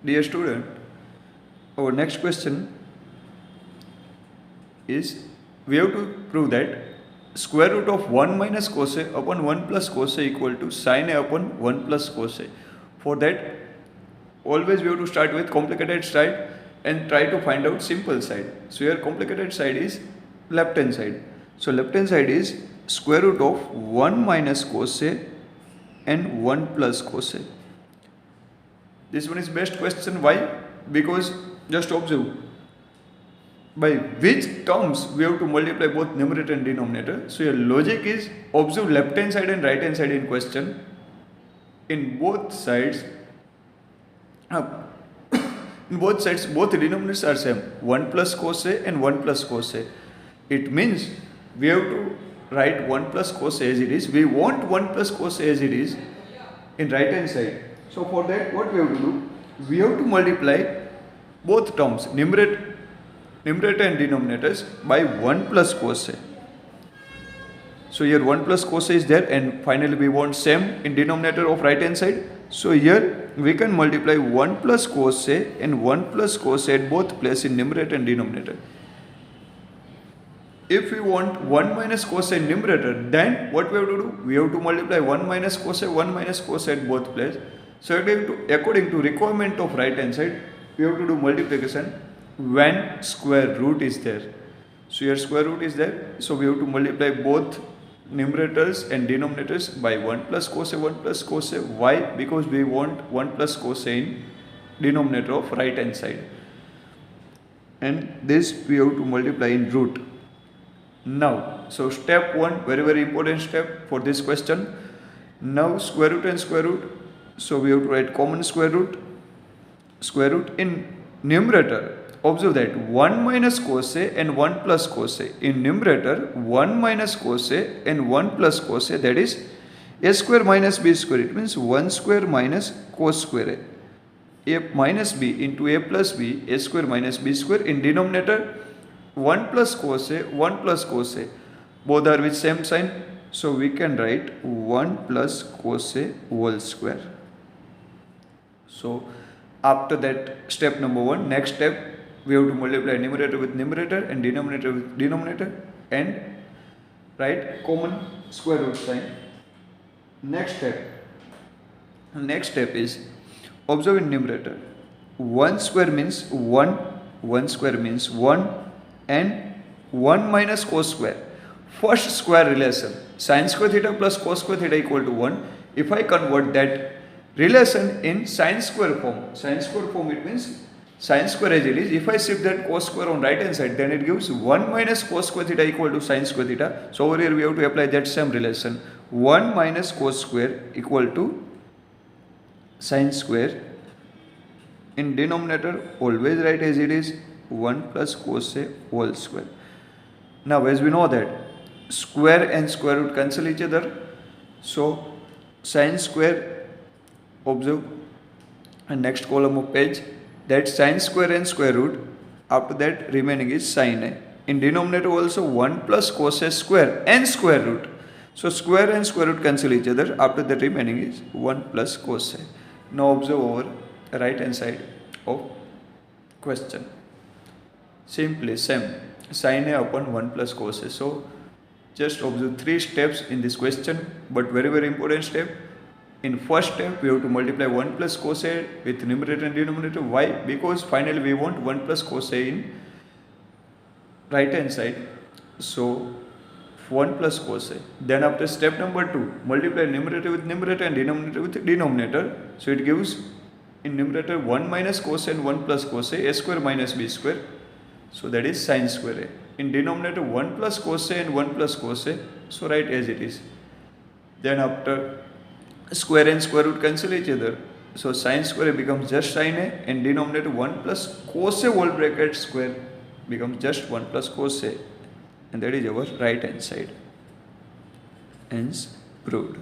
Dear student, our next question is, we have to prove that square root of 1 minus cos A upon 1 plus cos A equal to sin A upon 1 plus cos A. For that, always we have to start with complicated side and try to find out simple side. So here complicated side is left hand side. So left hand side is square root of 1 minus cos A and 1 plus cos A. This one is best question. Why? Because just observe by which terms we have to multiply both numerator and denominator. So your logic is observe left hand side and right hand side in question. In both sides, both denominators are same, 1 plus cos A and 1 plus cos A. It means we have to write 1 plus cos A as it is. We want 1 plus cos A as it is in right hand side. So for that, what we have to do? We have to multiply both terms, numerator and denominators, by 1 plus cos A. So here 1 plus cos A is there, and finally we want same in denominator of right hand side. So here we can multiply 1 plus cos A and 1 plus cos A at both places in numerator and denominator. If we want 1 minus cos A in numerator, then what we have to do? We have to multiply 1 minus cos A at both places. So according to requirement of right hand side, we have to do multiplication when square root is there. So here square root is there, so we have to multiply both numerators and denominators by 1 plus cos A, 1 plus cos A. Why? Because we want 1 plus cos A in denominator of right hand side, and this we have to multiply in root. Now, so step 1, very important step for this question. Now square root and square root, so we have to write common square root in numerator. Observe that 1 minus cos A and 1 plus cos A. In numerator, 1 minus cos A and 1 plus cos A, that is A square minus B square. It means 1 square minus cos square A. A minus B into A plus B, A square minus B square. In denominator, 1 plus cos A, 1 plus cos A. Both are with same sign. So we can write 1 plus cos A whole square. So after that, step number 1, next step, we have to multiply numerator with numerator and denominator with denominator and write common square root sign. Next step is observe in numerator. 1 square means 1, 1 square means 1, and 1 minus cos square. First square relation, sin square theta plus cos square theta equal to 1. If I convert that relation in sin square form, it means sin square as it is. If I shift that cos square on right hand side, then it gives 1 minus cos square theta equal to sin square theta. So over here we have to apply that same relation. 1 minus cos square equal to sin square. In denominator, always write as it is, 1 plus cos A whole square. Now as we know that square and square root cancel each other, so sin square, observe and next column of page, that sin square and square root, after that remaining is sin A. In denominator also 1 plus cos A square and square root. So square and square root cancel each other, after that remaining is 1 plus cos A. Now observe over right hand side of question. Simply same, sin A upon 1 plus cos A. So just observe 3 steps in this question, but very important step. In first step, we have to multiply 1 plus cos A with numerator and denominator. Why? Because finally we want 1 plus cos A in right hand side. So 1 plus cos A. Then after step number 2, multiply numerator with numerator and denominator with denominator. So it gives in numerator 1 minus cos A and 1 plus cos A, A square minus B square. So that is sin square A. In denominator 1 plus cos A and 1 plus cos A. So write as it is. Then after square and square root cancel each other. So sin square A becomes just sin A, and denominator 1 plus cos A whole bracket square becomes just 1 plus cos A. And that is our right hand side. Hence proved.